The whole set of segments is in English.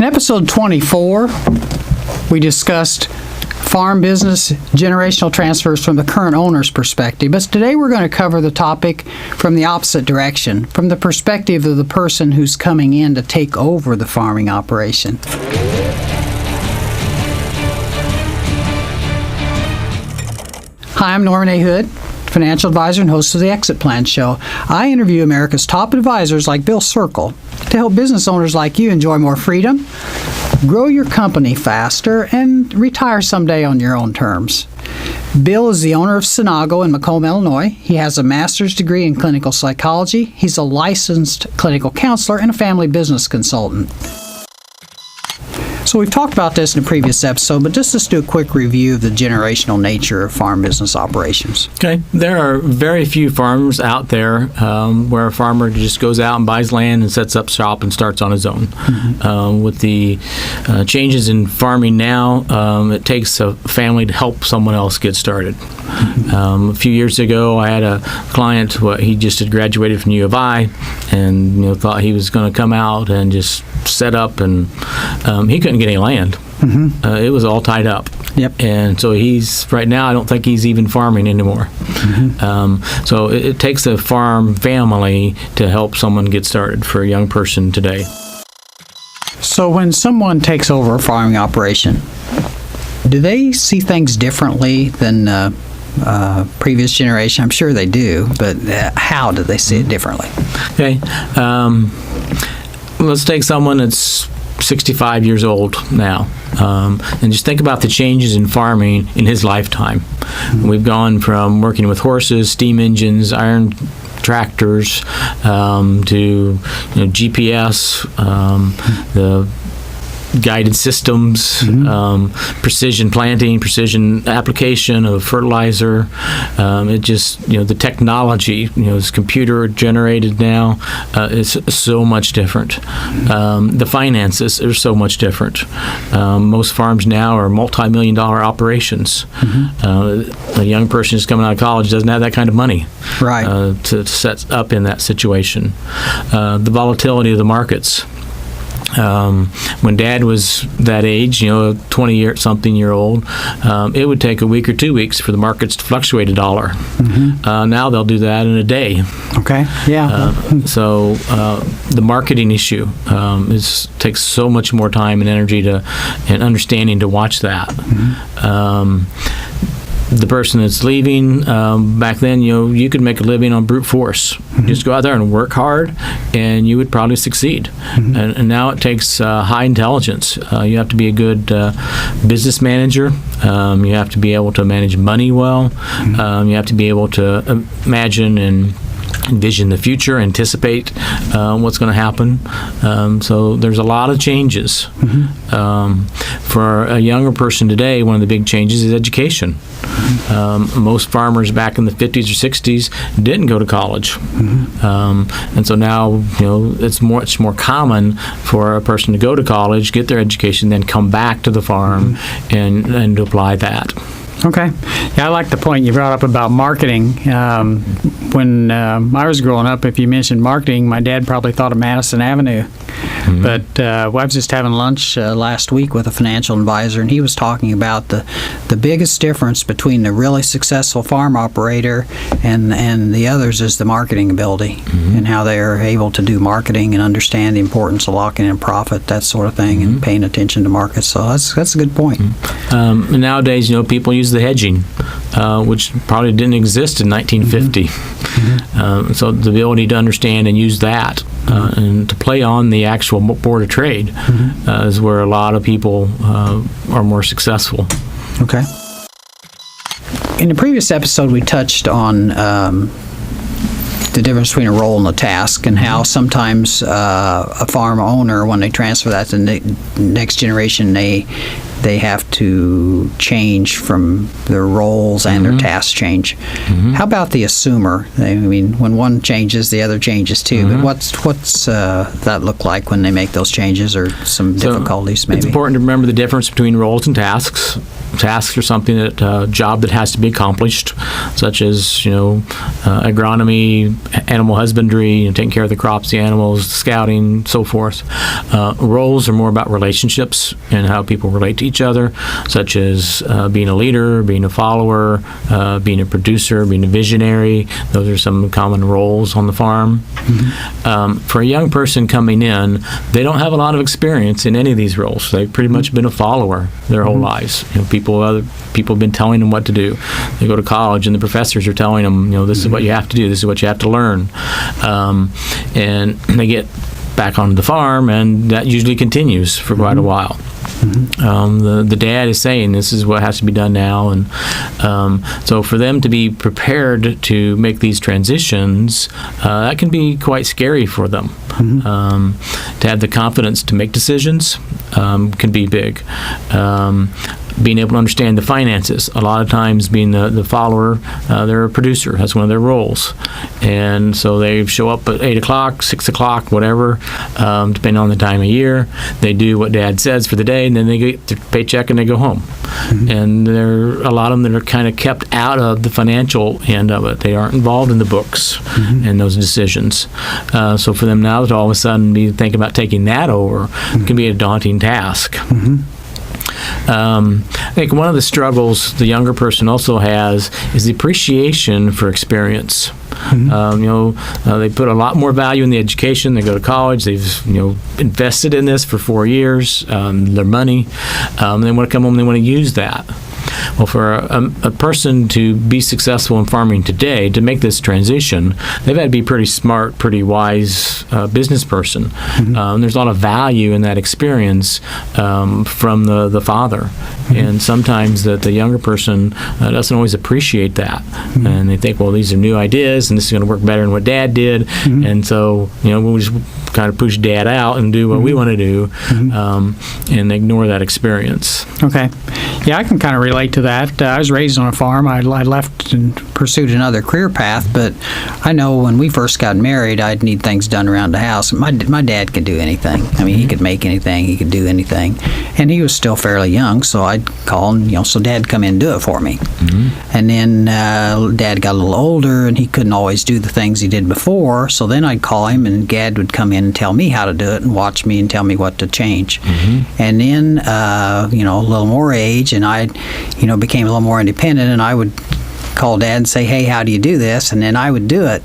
In episode 24, we discussed farm business generational transfers from the current owner's perspective. But today we're going to cover the topic from the opposite direction, from the perspective of the person who's coming in to take over the farming operation. Hi, I'm Norman A. Hood, financial advisor and host of the Exit Plan Show. I interview America's top advisors like Bill Circle to help business owners like you enjoy more freedom, grow your company faster, and retire someday on your own terms. Bill is the owner of Sinago in Macomb, Illinois. He has a master's degree in clinical psychology. He's a licensed clinical counselor and a family business consultant. So we've talked about this in a previous episode, but just let's do a quick review of the generational nature of farm business operations. Okay. There are very few farms out there where a farmer just goes out and buys land and sets up shop and starts on his own. Mm-hmm. With the changes in farming now, it takes a family to help someone else get started. Mm-hmm. A few years ago, I had a client, he just had graduated from U of I and thought he was going to come out and just set up, and he couldn't get any land. Mm-hmm. It was all tied up. Yep. And so right now, I don't think he's even farming anymore. Mm-hmm. So it takes a farm family to help someone get started for a young person today. So when someone takes over a farming operation, do they see things differently than previous generation? I'm sure they do, but how do they see it differently? Okay. Let's take someone that's 65 years old now, and just think about the changes in farming in his lifetime. Mm-hmm. We've gone from working with horses, steam engines, iron tractors, to GPS, the guided systems, mm-hmm. Precision planting, precision application of fertilizer. It just, the technology, is computer generated now. It's so much different. The finances are so much different. Most farms now are multi-million-dollar operations. Mm-hmm. A young person who's coming out of college doesn't have that kind of money, right, to set up in that situation. The volatility of the markets. When Dad was that age, 20-something-year-old, it would take a week or 2 weeks for the markets to fluctuate $1. Mm-hmm. Now they'll do that in a day. Okay. Yeah. So the marketing issue takes so much more time and energy and understanding to watch that. Mm-hmm. The person that's leaving, back then, you could make a living on brute force. Mm-hmm. Just go out there and work hard, and you would probably succeed. Mm-hmm. And now it takes high intelligence. You have to be a good business manager. You have to be able to manage money well. Mm-hmm. You have to be able to imagine and envision the future, anticipate what's going to happen. So there's a lot of changes. Mm-hmm. For a younger person today, one of the big changes is education. Mm-hmm. Most farmers back in the 50s or 60s didn't go to college. Mm-hmm. And so now, it's much more common for a person to go to college, get their education, then come back to the farm, mm-hmm. and apply that. Okay. Yeah, I like the point you brought up about marketing. When I was growing up, if you mentioned marketing, my dad probably thought of Madison Avenue. Mm-hmm. But I was just having lunch last week with a financial advisor, and he was talking about the biggest difference between the really successful farm operator and the others is the marketing ability, mm-hmm. and how they are able to do marketing and understand the importance of locking in profit, that sort of thing, mm-hmm. and paying attention to markets. So that's a good point. Mm-hmm. Nowadays, people use the hedging, which probably didn't exist in 1950. Mm-hmm. So the ability to understand and use that and to play on the actual board of trade, mm-hmm. Is where a lot of people are more successful. Okay. In the previous episode, we touched on the difference between a role and a task, and how sometimes a farm owner, when they transfer that to the next generation, they have to change from their roles and their tasks change. Mm-hmm. How about the assumer? I mean, when one changes, the other changes too. Mm-hmm. But what's that look like when they make those changes, or some difficulties maybe? It's important to remember the difference between roles and tasks. tasks or something job that has to be accomplished, such as agronomy, animal husbandry, taking care of the crops, the animals, scouting, so forth. Roles are more about relationships and how people relate to each other, such as being a leader, being a follower, being a producer, being a visionary. Those are some common roles on the farm. For a young person coming in, they don't have a lot of experience in any of these roles. They've pretty much been a follower their whole lives. People have been telling them what to do. They go to college and the professors are telling them, this is what you have to do, this is what you have to learn. And they get back onto the farm, and that usually continues for quite a while. The dad is saying this is what has to be done now, and so for them to be prepared to make these transitions, that can be quite scary for them. To have the confidence to make decisions can be big. Being able to understand the finances. A lot of times being the follower, they're a producer. That's one of their roles. And so they show up at 8 o'clock, 6 o'clock, whatever, depending on the time of year. They do what dad says for the day, and then they get their paycheck and they go home. And there are a lot of them that are kind of kept out of the financial end of it. They aren't involved in the books and those decisions. So for them now to all of a sudden be thinking about taking that over can be a daunting task. I think one of the struggles the younger person also has is the appreciation for experience. They put a lot more value in the education. They go to college. They've invested in this for 4 years, their money. They want to come home and they want to use that. Well, for a person to be successful in farming today, to make this transition, they've had to be pretty smart, pretty wise business person. There's a lot of value in that experience from the father. And sometimes the younger person doesn't always appreciate that. And they think, well, these are new ideas, and this is going to work better than what Dad did. And so, we'll just kind of push Dad out and do what we want to do and ignore that experience. Okay. Yeah, I can kind of relate to that. I was raised on a farm. I left and pursued another career path, but I know when we first got married, I'd need things done around the house. My dad could do anything. I mean, he could make anything. He could do anything. And he was still fairly young, so I'd call him, so Dad come in and do it for me. And then Dad got a little older, and he couldn't always do the things he did before, so then I'd call him, and Dad would come in and tell me how to do it and watch me and tell me what to change. And then, a little more age, and I, became a little more independent, and I would call Dad and say, hey, how do you do this? And then I would do it.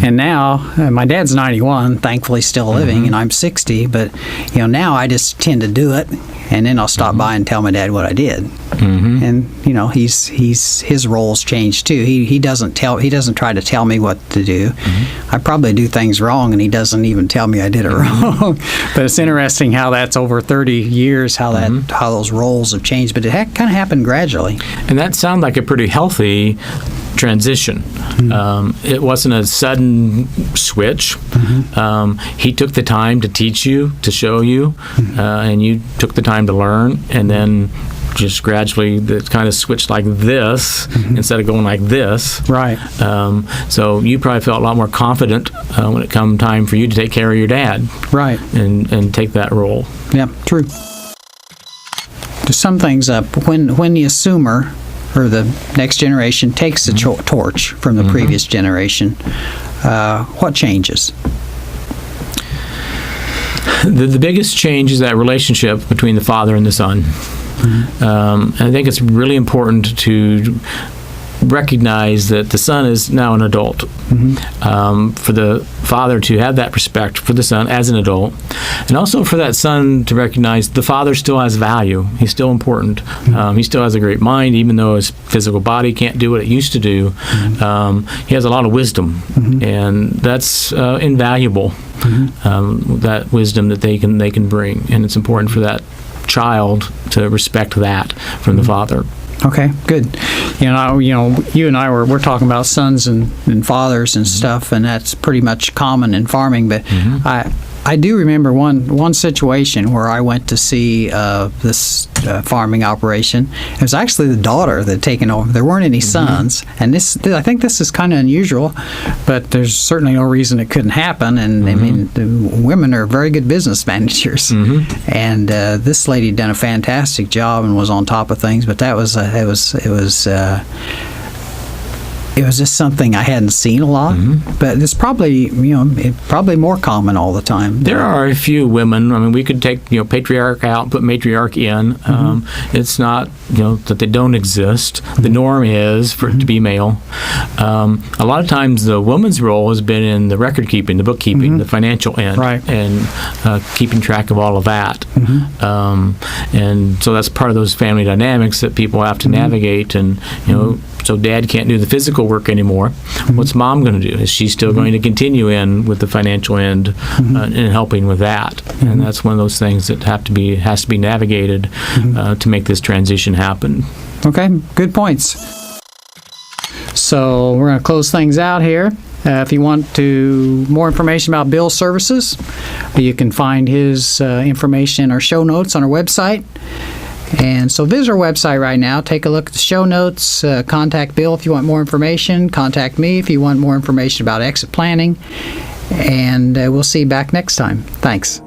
And now, my dad's 91, thankfully still living, and I'm 60, but, now I just tend to do it, and then I'll stop by and tell my dad what I did. And, his roles changed too. He doesn't try to tell me what to do. I probably do things wrong, and he doesn't even tell me I did it wrong. But it's interesting how that's over 30 years, how those roles have changed. But it kind of happened gradually. And that sounded like a pretty healthy transition. It wasn't a sudden switch. He took the time to teach you, to show you, and you took the time to learn, and then just gradually it kind of switched like this instead of going like this. Right. So you probably felt a lot more confident when it come time for you to take care of your dad. Right. And take that role. Yeah, true. To sum things up, when the assumer or the next generation takes the torch from the previous generation, what changes? The biggest change is that relationship between the father and the son. I think it's really important to recognize that the son is now an adult. For the father to have that respect for the son as an adult, and also for that son to recognize the father still has value. He's still important. He still has a great mind, even though his physical body can't do what it used to do. He has a lot of wisdom, and that's invaluable. That wisdom that they can bring, and it's important for that child to respect that from the father. Okay, good. You and I we're talking about sons and fathers and stuff, and that's pretty much common in farming. But I do remember one situation where I went to see this farming operation. It was actually the daughter that had taken over. There weren't any sons, and I think this is kind of unusual, but there's certainly no reason it couldn't happen. And I mean, the women are very good business managers, and this lady done a fantastic job and was on top of things. But that was it was just something I hadn't seen a lot, but it's probably probably more common all the time. There are a few women. I mean, we could take patriarch out, put matriarch in. It's not that they don't exist. The norm is for it to be male. A lot of times, the woman's role has been in the record keeping, the bookkeeping, the financial end, and keeping track of all of that. And so that's part of those family dynamics that people have to navigate. And so dad can't do the physical work anymore. What's mom going to do? Is she still going to continue in with the financial end and helping with that? And that's one of those things that has to be navigated to make this transition happen. Okay, good points. So we're going to close things out here. If you want more information about Bill's services, you can find his information in our show notes on our website. And so visit our website right now. Take a look at the show notes. Contact Bill if you want more information. Contact me if you want more information about exit planning. And we'll see you back next time. Thanks.